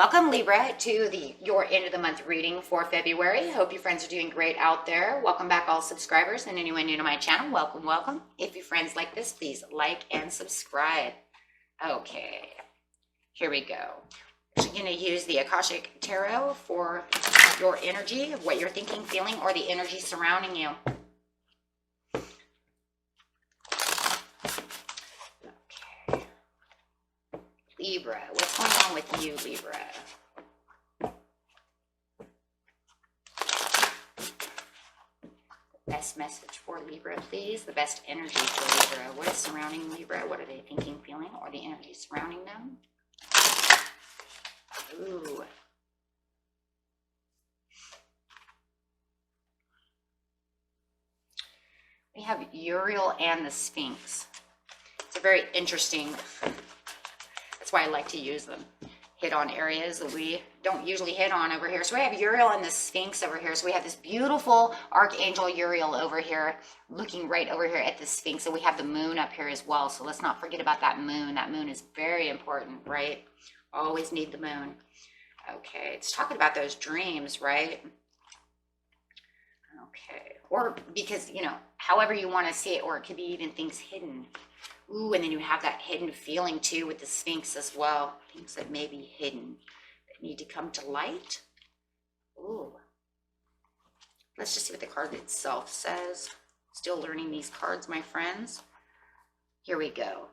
Welcome, Libra, to your end of the month reading for February. Hope you friends are doing great out there. Welcome back, all subscribers, and anyone new to my channel, welcome, welcome. If you friends like this, please like and subscribe. Okay, here we go. We're going to use the Akashic Tarot for your energy, what you're thinking, feeling, or the energy surrounding you. Okay. Libra, what's going on with you, Libra? Best message for Libra, please. The best energy for Libra. What is surrounding Libra? What are they thinking, feeling, or the energy surrounding them? Ooh. We have Uriel and the Sphinx. It's a very interesting, that's why I like to use them. Hit on areas that we don't usually hit on over here. So we have Uriel and the Sphinx over here. So we have this beautiful Archangel Uriel over here, looking right over here at the Sphinx. And we have the moon up here as well. So let's not forget about that moon. That moon is very important, right? Always need the moon. Okay, it's talking about those dreams, right? Okay, or because, you know, however you want to see it, or it could be even things hidden. Ooh, and then you have that hidden feeling too with the Sphinx as well. Things that may be hidden that need to come to light. Ooh. Let's just see what the card itself says. Still learning these cards, my friends. Here we go.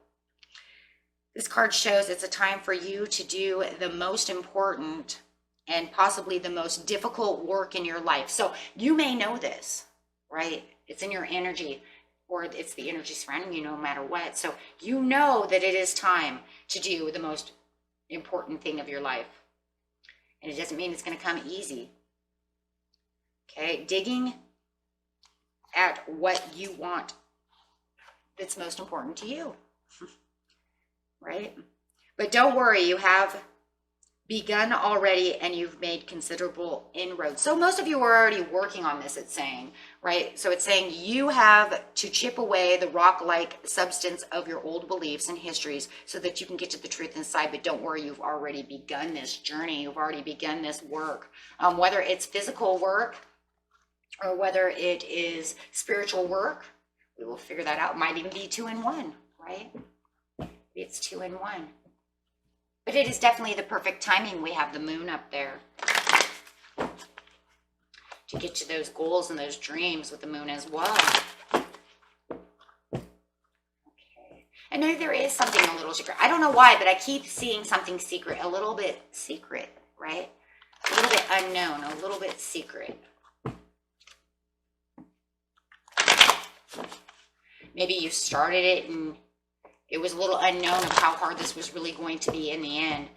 This card shows it's a time for you to do the most important and possibly the most difficult work in your life. So you may know this, right? It's in your energy, or it's the energy surrounding you no matter what. So you know that it is time to do the most important thing of your life. And it doesn't mean it's going to come easy. Okay, digging at what you want that's most important to you. Right? But don't worry, you have begun already and you've made considerable inroads. So most of you are already working on this, it's saying, right? So it's saying you have to chip away the rock-like substance of your old beliefs and histories so that you can get to the truth inside. But don't worry, you've already begun this journey. You've already begun this work. Whether it's physical work or whether it is spiritual work, we will figure that out. It might even be 2 in 1, right? It's 2 in 1. But it is definitely the perfect timing. We have the moon up there to get to those goals and those dreams with the moon as well. Okay. And maybe there is something a little secret. I don't know why, but I keep seeing something secret, a little bit secret, right? A little bit unknown, a little bit secret. Maybe you started it and it was a little unknown of how hard this was really going to be in the end.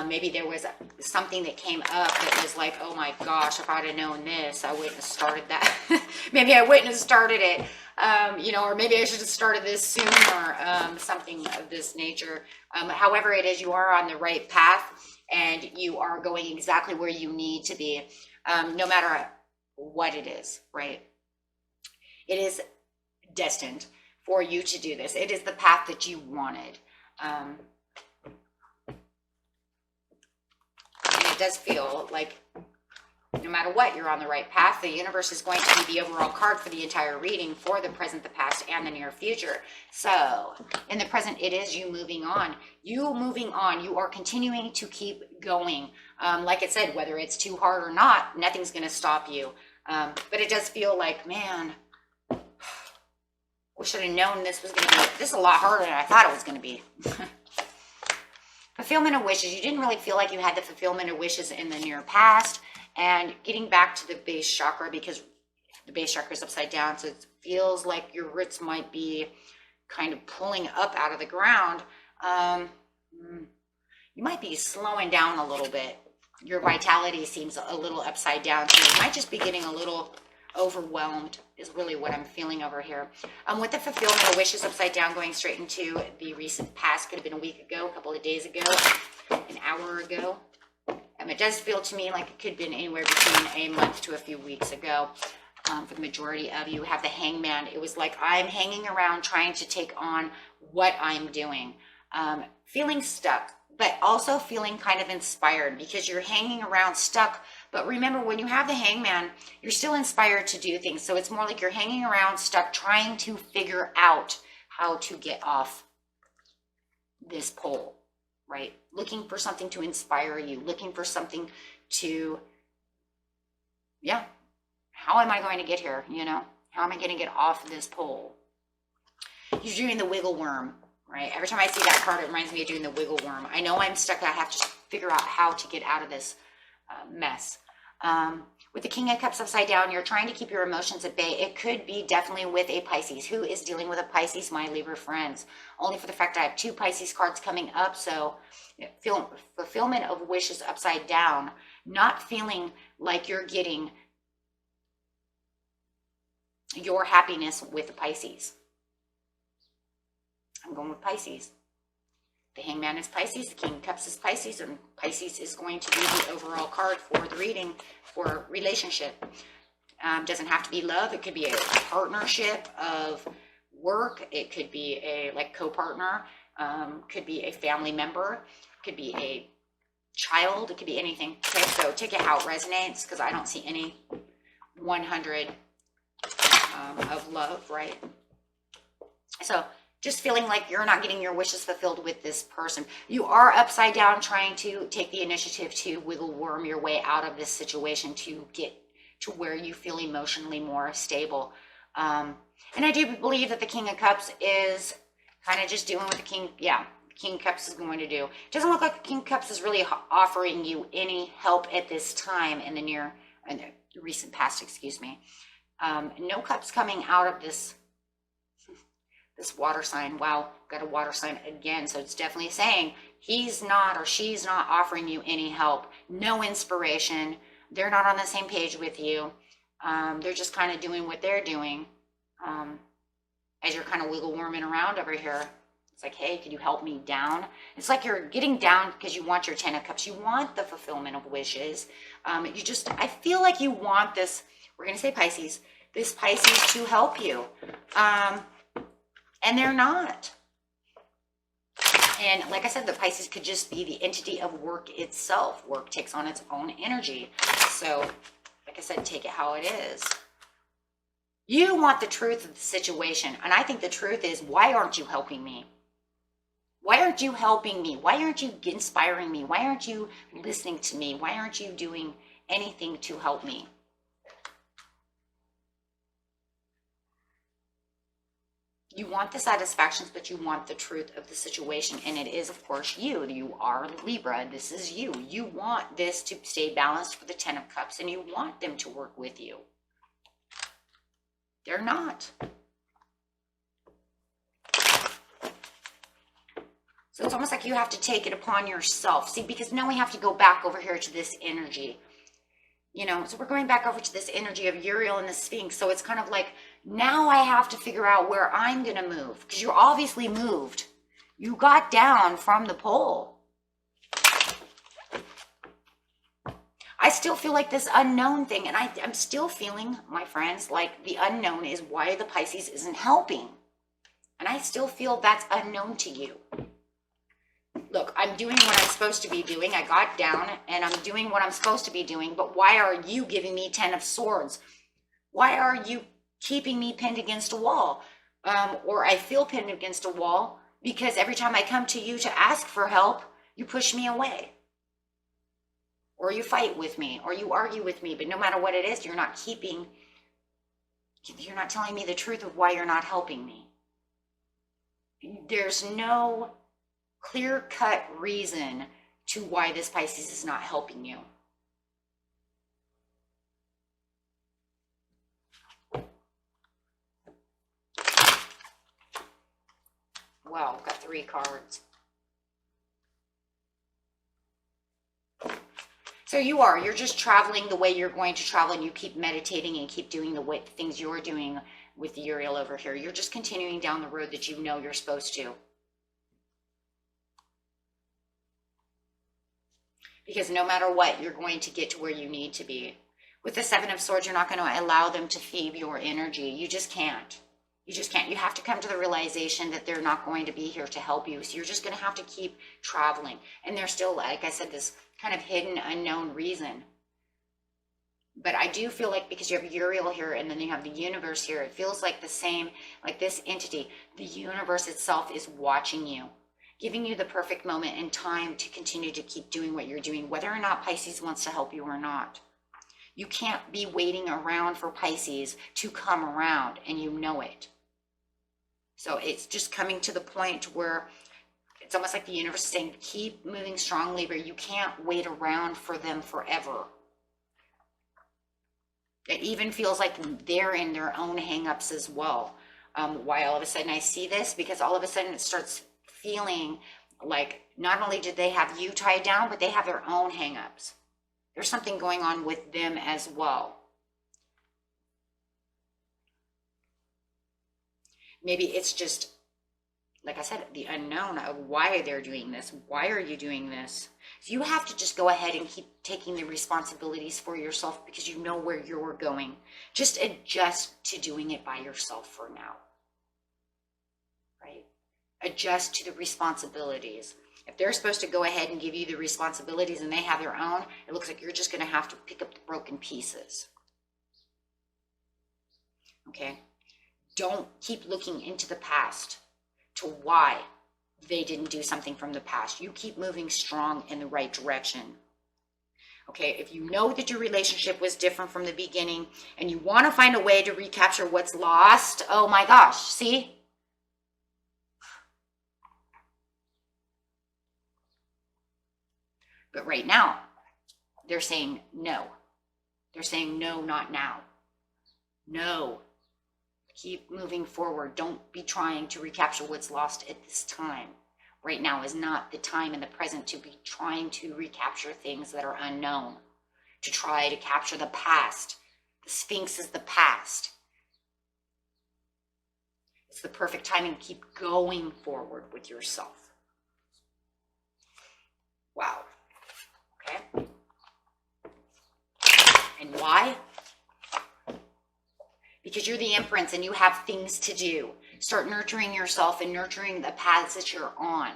Maybe there was something that came up that was like, oh my gosh, if I'd have known this, I wouldn't have started that. Maybe I wouldn't have started it, you know, or maybe I should have started this sooner, something of this nature. However it is, you are on the right path and you are going exactly where you need to be, no matter what it is, right? It is destined for you to do this. It is the path that you wanted. And it does feel like no matter what, you're on the right path. The universe is going to be the overall card for the entire reading for the present, the past, and the near future. So in the present, it is you moving on. You moving on. You are continuing to keep going. Like it said, whether it's too hard or not, nothing's going to stop you. But it does feel like, man, we should have known this was going to be, this is a lot harder than I thought it was going to be. Fulfillment of wishes. You didn't really feel like you had the fulfillment of wishes in the near past. And getting back to the base chakra, because the base chakra is upside down, so it feels like your roots might be kind of pulling up out of the ground. You might be slowing down a little bit. Your vitality seems a little upside down, so you might just be getting a little overwhelmed is really what I'm feeling over here. With the fulfillment of wishes upside down, going straight into the recent past, could have been a week ago, a couple of days ago, an hour ago. It does feel to me like it could have been anywhere between a month to a few weeks ago. For the majority of you, have the Hangman. It was like I'm hanging around trying to take on what I'm doing. Feeling stuck, but also feeling kind of inspired because you're hanging around stuck. But remember, when you have the Hangman, you're still inspired to do things. So it's more like you're hanging around stuck, trying to figure out how to get off this pole, right? Looking for something to inspire you, looking for something to, yeah, how am I going to get here? You know, how am I going to get off this pole? You're doing the wiggle worm, right? Every time I see that card, it reminds me of doing the wiggle worm. I know I'm stuck. I have to figure out how to get out of this mess. With the King of Cups upside down, you're trying to keep your emotions at bay. It could be definitely with a Pisces. Who is dealing with a Pisces? My Libra friends. Only for the fact I have 2 Pisces cards coming up. So fulfillment of wishes upside down, not feeling like you're getting your happiness with the Pisces. I'm going with Pisces. The Hangman is Pisces, the King of Cups is Pisces, and Pisces is going to be the overall card for the reading for relationship. Doesn't have to be love. It could be a partnership of work. It could be a like co-partner. Could be a family member. Could be a child. It could be anything. Okay, so take it how it resonates because I don't see any 100 of love, right? So just feeling like you're not getting your wishes fulfilled with this person. You are upside down trying to take the initiative to wiggle worm your way out of this situation to get to where you feel emotionally more stable. And I do believe that the King of Cups is kind of just doing what the King of Cups is going to do. It doesn't look like the King of Cups is really offering you any help at this time in the recent past, excuse me. No cups coming out of this water sign. Wow, got a water sign again. So it's definitely saying he's not or she's not offering you any help, no inspiration. They're not on the same page with you. They're just kind of doing what they're doing. As you're kind of wiggle worming around over here. It's like, hey, could you help me down? It's like you're getting down because you want your 10 of Cups. You want the fulfillment of wishes. I feel like you want this, we're going to say Pisces, this Pisces to help you. And they're not. And like I said, the Pisces could just be the entity of work itself. Work takes on its own energy. So, like I said, take it how it is. You want the truth of the situation. And I think the truth is, why aren't you helping me? Why aren't you helping me? Why aren't you inspiring me? Why aren't you listening to me? Why aren't you doing anything to help me? You want the satisfactions, but you want the truth of the situation. And it is, of course, you. You are Libra. This is you. You want this to stay balanced for the 10 of Cups, and you want them to work with you. They're not. So it's almost like you have to take it upon yourself. See, because now we have to go back over here to this energy. You know, so we're going back over to this energy of Uriel and the Sphinx. So it's kind of like, now I have to figure out where I'm going to move. Because you're obviously moved. You got down from the pole. I still feel like this unknown thing. And I'm still feeling, my friends, like the unknown is why the Pisces isn't helping. And I still feel that's unknown to you. Look, I'm doing what I'm supposed to be doing. I got down and I'm doing what I'm supposed to be doing. But why are you giving me 10 of Swords? Why are you keeping me pinned against a wall? Or I feel pinned against a wall because every time I come to you to ask for help, you push me away. Or you fight with me, or you argue with me. But no matter what it is, you're not telling me the truth of why you're not helping me. There's no clear-cut reason to why this Pisces is not helping you. Wow, I've got 3 cards. So you're just traveling the way you're going to travel, and you keep meditating and keep doing the things you're doing with Uriel over here. You're just continuing down the road that you know you're supposed to. Because no matter what, you're going to get to where you need to be. With the 7 of Swords, you're not going to allow them to feed your energy. You just can't. You just can't. You have to come to the realization that they're not going to be here to help you. So you're just going to have to keep traveling. And there's still, like I said, this kind of hidden, unknown reason. But I do feel like because you have Uriel here and then you have the universe here, it feels like the same, like this entity, the universe itself is watching you, giving you the perfect moment in time to continue to keep doing what you're doing, whether or not Pisces wants to help you or not. You can't be waiting around for Pisces to come around, and you know it. So it's just coming to the point where it's almost like the universe is saying, keep moving strong, Libra. You can't wait around for them forever. It even feels like they're in their own hangups as well. Why all of a sudden I see this? Because all of a sudden it starts feeling like not only did they have you tied down, but they have their own hangups. There's something going on with them as well. Maybe it's just, like I said, the unknown of why they're doing this. Why are you doing this? So you have to just go ahead and keep taking the responsibilities for yourself because you know where you're going. Just adjust to doing it by yourself for now. Right? Adjust to the responsibilities. If they're supposed to go ahead and give you the responsibilities and they have their own, it looks like you're just going to have to pick up the broken pieces. Okay? Don't keep looking into the past to why they didn't do something from the past. You keep moving strong in the right direction. Okay, if you know that your relationship was different from the beginning and you want to find a way to recapture what's lost, oh my gosh, see? But right now, they're saying no. They're saying no, not now. No. Keep moving forward. Don't be trying to recapture what's lost at this time. Right now is not the time in the present to be trying to recapture things that are unknown, to try to capture the past. The Sphinx is the past. It's the perfect timing to keep going forward with yourself. Wow. Okay. And why? Because you're the Empress and you have things to do. Start nurturing yourself and nurturing the paths that you're on.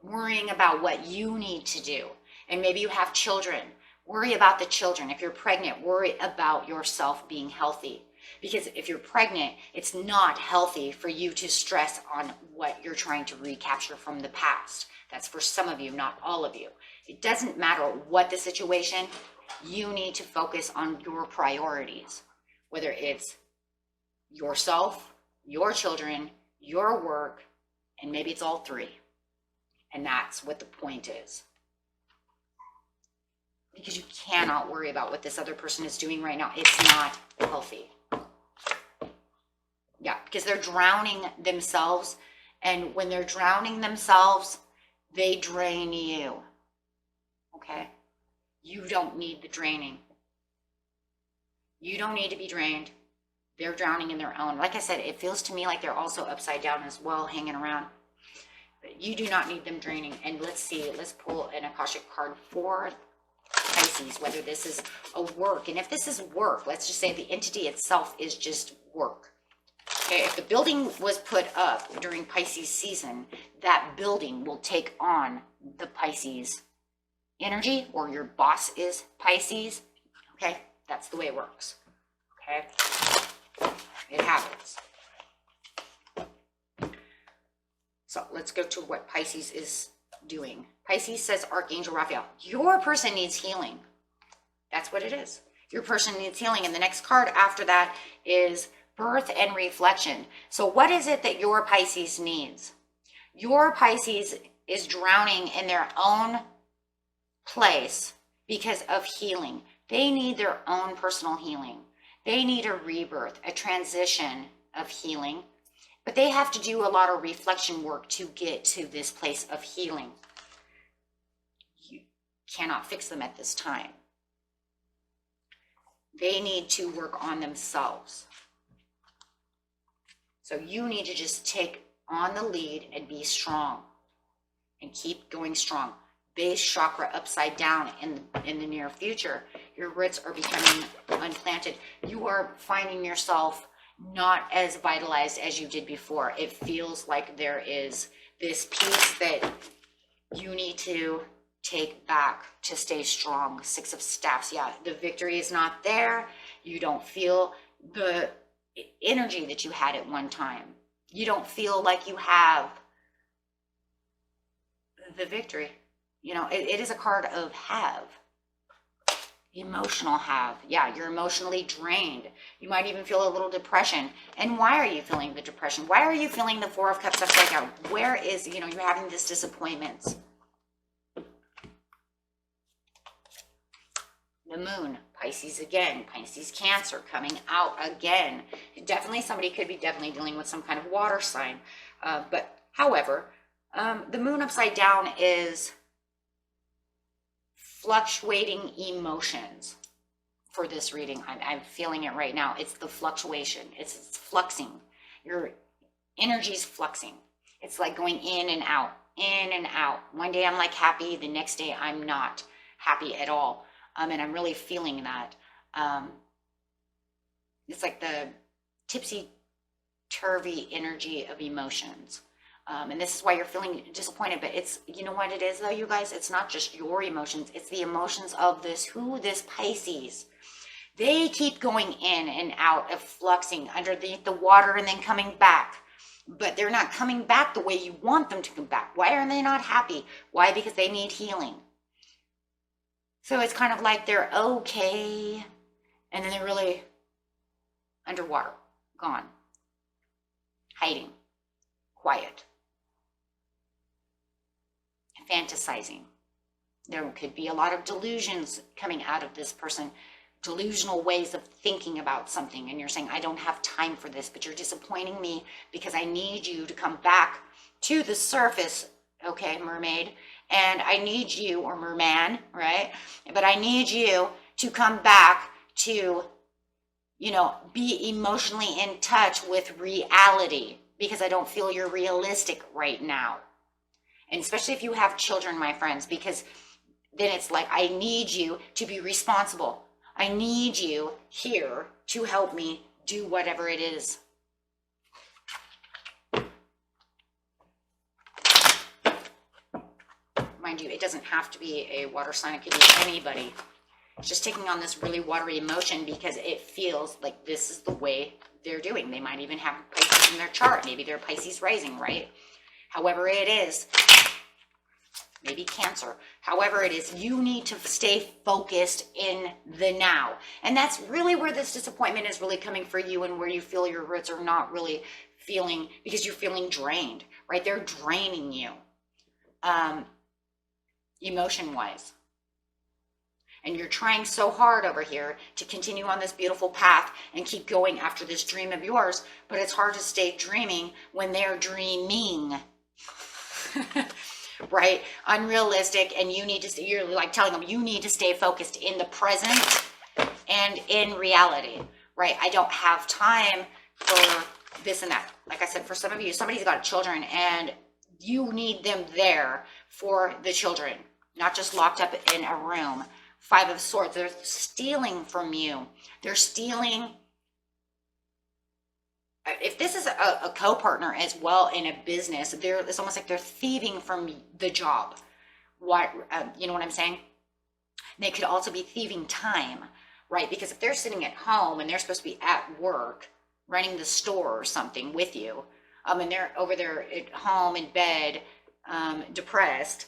Worrying about what you need to do. And maybe you have children. Worry about the children. If you're pregnant, worry about yourself being healthy. Because if you're pregnant, it's not healthy for you to stress on what you're trying to recapture from the past. That's for some of you, not all of you. It doesn't matter what the situation, you need to focus on your priorities. Whether it's yourself, your children, your work, and maybe it's all three. And that's what the point is. Because you cannot worry about what this other person is doing right now. It's not healthy. Yeah, because they're drowning themselves. And when they're drowning themselves, they drain you. Okay? You don't need the draining. You don't need to be drained. They're drowning in their own. Like I said, it feels to me like they're also upside down as well, hanging around. But you do not need them draining. And let's see, let's pull an Akashic card for Pisces, whether this is a work. And if this is work, let's just say the entity itself is just work. Okay, if the building was put up during Pisces season, that building will take on the Pisces energy, or your boss is Pisces. Okay, that's the way it works. Okay. It happens. So let's go to what Pisces is doing. Pisces says, Archangel Raphael, your person needs healing. That's what it is. Your person needs healing. And the next card after that is birth and reflection. So what is it that your Pisces needs? Your Pisces is drowning in their own place because of healing. They need their own personal healing. They need a rebirth, a transition of healing, but they have to do a lot of reflection work to get to this place of healing. You cannot fix them at this time. They need to work on themselves. So you need to just take on the lead and be strong and keep going strong. Base chakra upside down in the near future. Your roots are becoming unplanted. You are finding yourself not as vitalized as you did before. It feels like there is this piece that you need to take back to stay strong. Six of Staffs. Yeah, the victory is not there. You don't feel the energy that you had at one time. You don't feel like you have the victory. You know, it is a card of have. Emotional have. Yeah, you're emotionally drained. You might even feel a little depression. And why are you feeling the depression? Why are you feeling the Four of Cups upside down? Where is, you know, you're having this disappointments. The Moon, Pisces again, Pisces Cancer coming out again. Definitely somebody could be definitely dealing with some kind of water sign. But however, the Moon upside down is fluctuating emotions for this reading. I'm feeling it right now. It's the fluctuation. It's fluxing. Your energy's fluxing. It's like going in and out, in and out. One day I'm like happy. The next day I'm not happy at all. And I'm really feeling that. It's like the tipsy-turvy energy of emotions. And this is why you're feeling disappointed, but it's, you know what it is though, you guys? It's not just your emotions. It's the emotions of this Pisces. They keep going in and out of fluxing underneath the water and then coming back. But they're not coming back the way you want them to come back. Why are they not happy? Why? Because they need healing. So it's kind of like they're okay, and then they're really underwater, gone, hiding, quiet, fantasizing. There could be a lot of delusions coming out of this person, delusional ways of thinking about something, and you're saying, I don't have time for this, but you're disappointing me because I need you to come back to the surface, okay, mermaid, and I need you, or merman, right? But I need you to come back to, you know, be emotionally in touch with reality, because I don't feel you're realistic right now. And especially if you have children, my friends, because then it's like, I need you to be responsible. I need you here to help me do whatever it is. Mind you, it doesn't have to be a water sign. It could be anybody. It's just taking on this really watery emotion because it feels like this is the way they're doing. They might even have Pisces in their chart. Maybe they're Pisces rising, right? However it is, maybe Cancer. However it is, you need to stay focused in the now. And that's really where this disappointment is really coming for you, and where you feel your roots are not really feeling, because you're feeling drained, right? They're draining you. Emotion-wise. And you're trying so hard over here to continue on this beautiful path and keep going after this dream of yours, but it's hard to stay dreaming when they're dreaming. Right? Unrealistic, and you need to, you're like telling them, you need to stay focused in the present and in reality, right? I don't have time for this and that. Like I said, for some of you, somebody's got children and you need them there for the children, not just locked up in a room. Five of Swords, they're stealing from you. They're stealing. If this is a co-partner as well in a business, it's almost like they're thieving from the job. What, you know what I'm saying? They could also be thieving time, right? Because if they're sitting at home and they're supposed to be at work, running the store or something with you, and they're over there at home in bed, depressed,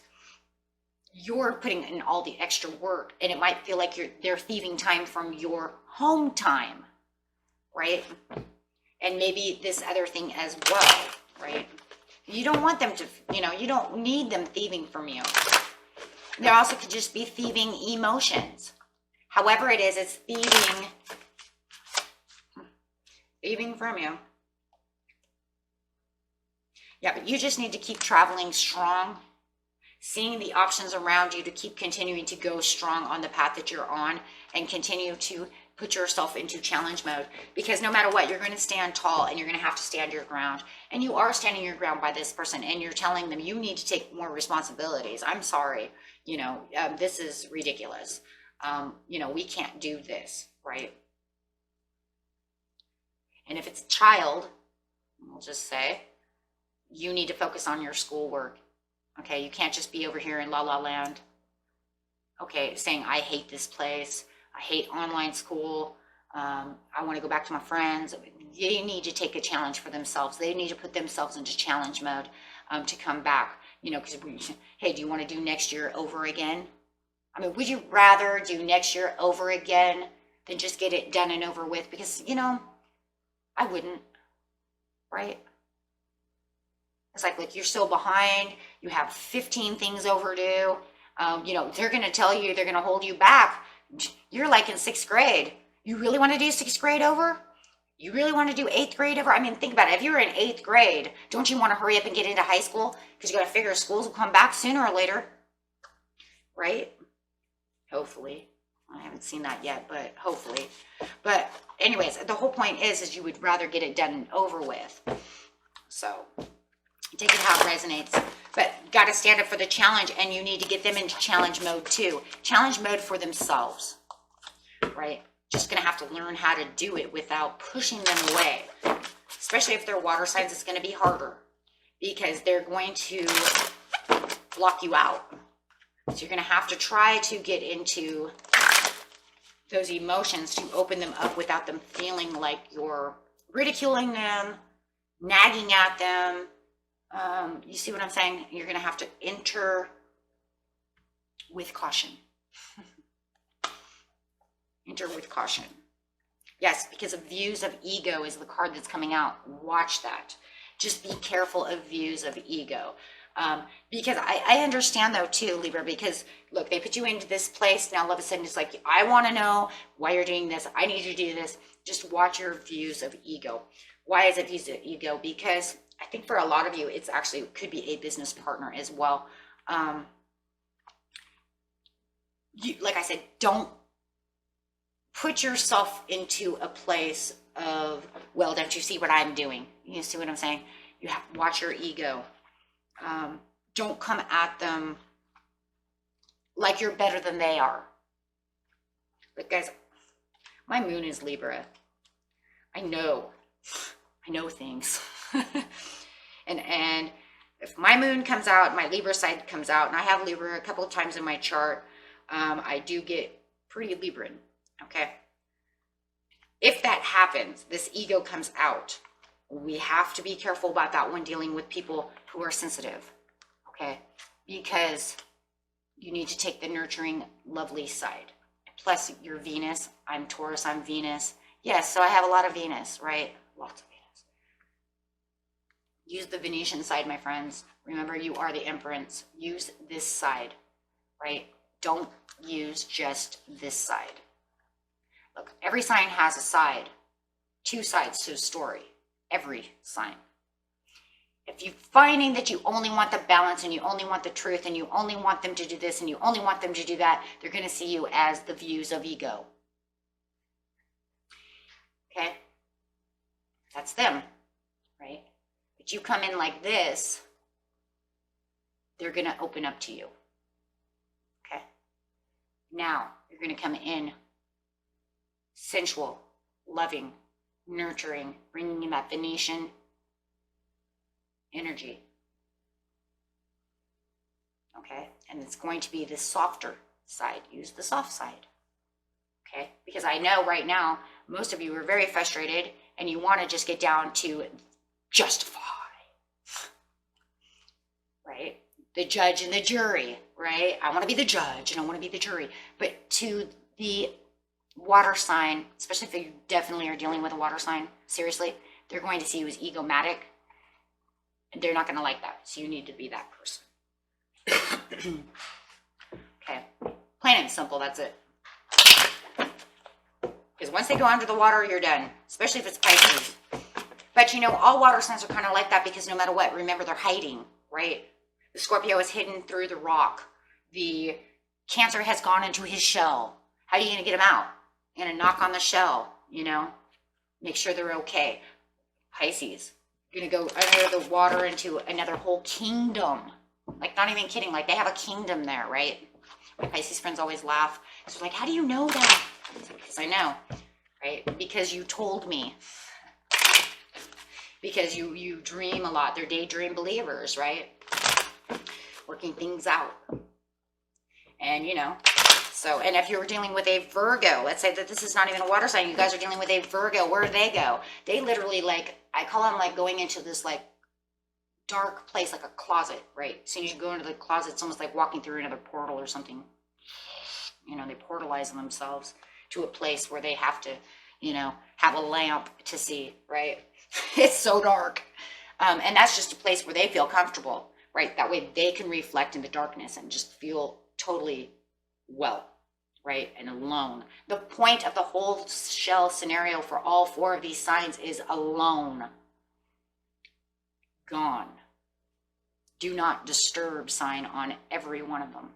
you're putting in all the extra work, and it might feel like they're thieving time from your home time, right? And maybe this other thing as well, right? You don't want them to, you know, you don't need them thieving from you. They also could just be thieving emotions. However it is, it's thieving from you. Yeah, but you just need to keep traveling strong, seeing the options around you to keep continuing to go strong on the path that you're on, and continue to put yourself into challenge mode, because no matter what, you're going to stand tall and you're going to have to stand your ground. And you are standing your ground by this person, and you're telling them you need to take more responsibilities. I'm sorry, you know, this is ridiculous. You know, we can't do this, right? And if it's a child, we'll just say, you need to focus on your schoolwork. Okay, you can't just be over here in la la land. Okay, saying, I hate this place. I hate online school. I want to go back to my friends. They need to take a challenge for themselves. They need to put themselves into challenge mode to come back. You know, because, hey, do you want to do next year over again? I mean, would you rather do next year over again than just get it done and over with? Because, you know, I wouldn't, right? It's like, look, you're so behind. You have 15 things overdue. You know, they're going to tell you, they're going to hold you back. You're like in 6th grade. You really want to do 6th grade over? You really want to do 8th grade over? I mean, think about it. If you're in 8th grade, don't you want to hurry up and get into high school? Because you got to figure schools will come back sooner or later, right? Hopefully. I haven't seen that yet, but hopefully. But anyways, the whole point is you would rather get it done and over with. So take it how it resonates. But got to stand up for the challenge, and you need to get them into challenge mode too. Challenge mode for themselves, right? Just going to have to learn how to do it without pushing them away. Especially if they're water signs, it's going to be harder because they're going to block you out. So you're going to have to try to get into those emotions to open them up without them feeling like you're ridiculing them, nagging at them. You see what I'm saying? You're going to have to enter with caution. Enter with caution. Yes, because of views of ego is the card that's coming out. Watch that. Just be careful of views of ego. Because I understand though too, Libra, because look, they put you into this place. Now all of a sudden it's like, I want to know why you're doing this. I need you to do this. Just watch your views of ego. Why is it views of ego? Because I think for a lot of you, it's actually could be a business partner as well. Like I said, don't put yourself into a place of, well, don't you see what I'm doing? You see what I'm saying? You have to watch your ego. Don't come at them like you're better than they are. But guys, my moon is Libra. I know things. and if my moon comes out, my Libra side comes out, and I have Libra a couple of times in my chart, I do get pretty Libran. Okay. If that happens, this ego comes out. We have to be careful about that when dealing with people who are sensitive. Okay. Because you need to take the nurturing, lovely side. Plus your Venus, I'm Taurus, I'm Venus. Yes. So I have a lot of Venus, right? Lots of Venus. Use the Venetian side, my friends. Remember, you are the Empress. Use this side, right? Don't use just this side. Look, every sign has a side, 2 sides to a story, every sign. If you're finding that you only want the balance and you only want the truth and you only want them to do this and you only want them to do that, they're going to see you as the views of ego. Okay? That's them, right? But you come in like this, they're going to open up to you. Okay? Now, you're going to come in sensual, loving, nurturing, bringing in that Venetian energy. Okay? And it's going to be the softer side. Use the soft side. Okay? Because I know right now, most of you are very frustrated and you want to just get down to justify. Right? The judge and the jury, right? I want to be the judge and I want to be the jury. But to the water sign, especially if you definitely are dealing with a water sign, seriously, they're going to see you as egomatic. And they're not going to like that. So you need to be that person. Okay. Plain and simple, that's it. Because once they go under the water, you're done. Especially if it's Pisces. But you know, all water signs are kind of like that because no matter what, remember they're hiding, right? The Scorpio is hidden through the rock. The Cancer has gone into his shell. How are you going to get him out? You're going to knock on the shell, you know, make sure they're okay. Pisces, you're going to go under the water into another whole kingdom. Like, not even kidding. Like, they have a kingdom there, right? My Pisces friends always laugh. So like, how do you know that? Because I know, right? Because you told me. because you dream a lot. They're daydream believers, right? Working things out. And, you know, so, and if you're dealing with a Virgo, let's say that this is not even a water sign, you guys are dealing with a Virgo, where do they go? They literally, like, I call them like going into this like dark place, like a closet, right? As soon as you go into the closet, it's almost like walking through another portal or something. You know, they portalize themselves to a place where they have to, you know, have a lamp to see, right? It's so dark. And that's just a place where they feel comfortable, right? That way they can reflect in the darkness and just feel totally well, right? And alone. The point of the whole shell scenario for all 4 of these signs is alone. Gone. Do not disturb sign on every one of them,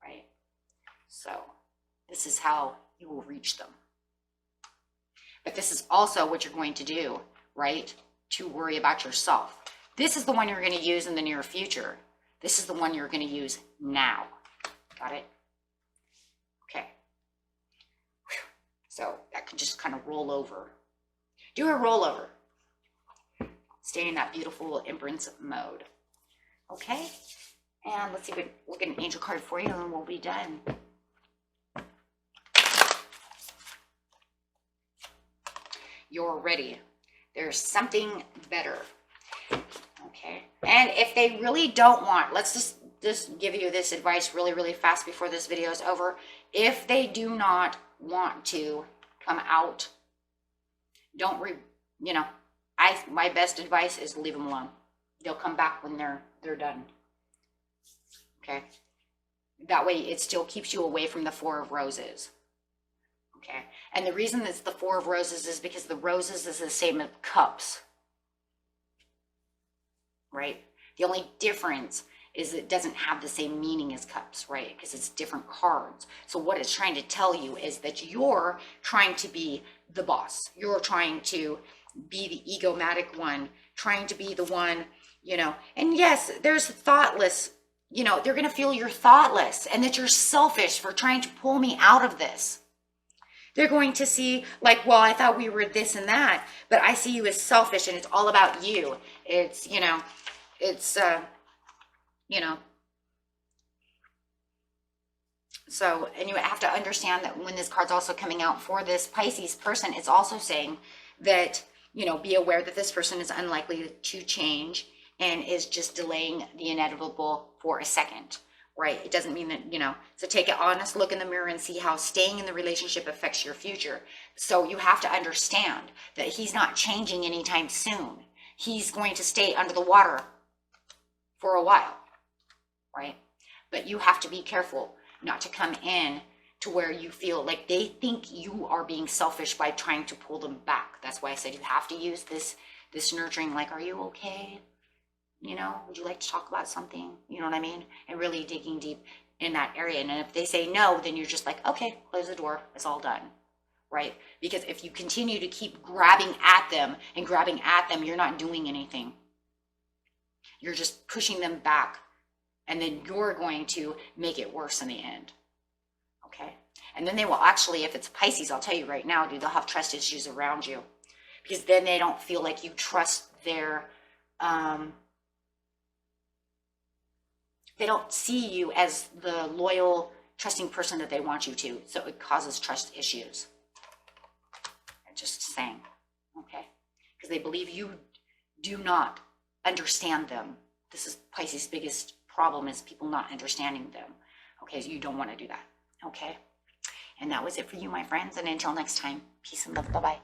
right? So this is how you will reach them. But this is also what you're going to do, right? To worry about yourself. This is the one you're going to use in the near future. This is the one you're going to use now. Got it? Okay. Whew. So that could just kind of roll over. Do a rollover. Stay in that beautiful embrace mode. Okay? And let's see, we'll get an angel card for you and we'll be done. You're ready. There's something better. Okay? And if they really don't want, let's just give you this advice really, really fast before this video is over. If they do not want to come out, my best advice is leave them alone. They'll come back when they're done. Okay? That way it still keeps you away from the 4 of Roses. Okay? And the reason it's the 4 of Roses is because the roses is the same as cups. Right? The only difference is it doesn't have the same meaning as cups, right? Because it's different cards. So what it's trying to tell you is that you're trying to be the boss. You're trying to be the egomatic one, trying to be the one, you know. And yes, there's thoughtless, you know, they're going to feel you're thoughtless and that you're selfish for trying to pull me out of this. They're going to see like, well, I thought we were this and that, but I see you as selfish and it's all about you. It's, you know, it's, you know, so, and you have to understand that when this card's also coming out for this Pisces person, it's also saying that, you know, be aware that this person is unlikely to change and is just delaying the inevitable for a second, right? It doesn't mean that, you know, so take an honest look in the mirror and see how staying in the relationship affects your future. So you have to understand that he's not changing anytime soon. He's going to stay under the water for a while, right? But you have to be careful not to come in to where you feel like they think you are being selfish by trying to pull them back. That's why I said you have to use this nurturing, like, are you okay? You know, would you like to talk about something? You know what I mean? And really digging deep in that area. And if they say no, then you're just like, okay, close the door. It's all done, right? Because if you continue to keep grabbing at them, you're not doing anything. You're just pushing them back. And then you're going to make it worse in the end. Okay? And then they will actually, if it's Pisces, I'll tell you right now, they'll have trust issues around you. Because then they don't feel like you trust their, they don't see you as the loyal, trusting person that they want you to. So it causes trust issues. I'm just saying. Okay? Because they believe you do not understand them. This is Pisces' biggest problem, is people not understanding them. Okay, so you don't want to do that. Okay, and that was it for you, my friends, and until next time, peace and love. Bye-bye.